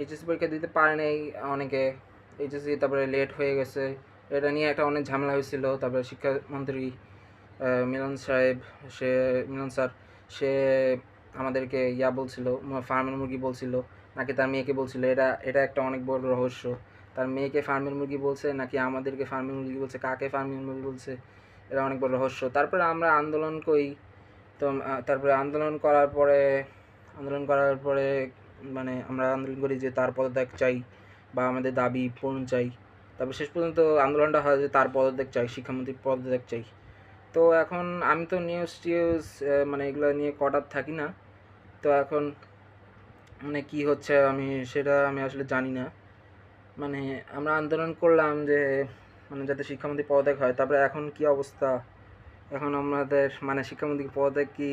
HSC পরীক্ষা দিতে পারে নাই অনেকে, এইচএসসি তারপরে লেট হয়ে গেছে, এটা নিয়ে একটা অনেক ঝামেলা হয়েছিল। তারপরে শিক্ষামন্ত্রী মিলন সাহেব, মিলন স্যার, সে আমাদেরকে বলছিল, ফার্মের মুরগি বলছিল, নাকি তার মেয়েকে বলছিল। এটা এটা একটা অনেক বড় রহস্য। তার মেয়েকে ফার্মের মুরগি বলছে নাকি আমাদেরকে ফার্মের মুরগি বলছে, কাকে ফার্মের মুরগি বলছে, এটা অনেক বড় রহস্য। তারপরে আমরা আন্দোলন করি। তো তারপরে আন্দোলন করার পরে মানে আমরা আন্দোলন করি যে তার পদত্যাগ চাই বা আমাদের দাবি পূরণ চাই। তারপর শেষ পর্যন্ত আন্দোলনটা হয় যে তার পদত্যাগ চাই, শিক্ষামন্ত্রীর পদত্যাগ চাই। তো এখন আমি তো নিউজ মানে এগুলো নিয়ে কটাপ থাকি না। তো এখন মানে কি হচ্ছে সেটা আমি আসলে জানি না। মানে আমরা আন্দোলন করলাম যে মানে যাতে শিক্ষামন্ত্রী পদত্যাগ হয়। তারপরে এখন কি অবস্থা, এখন আমাদের মানে শিক্ষামন্ত্রী পদত্যাগ কি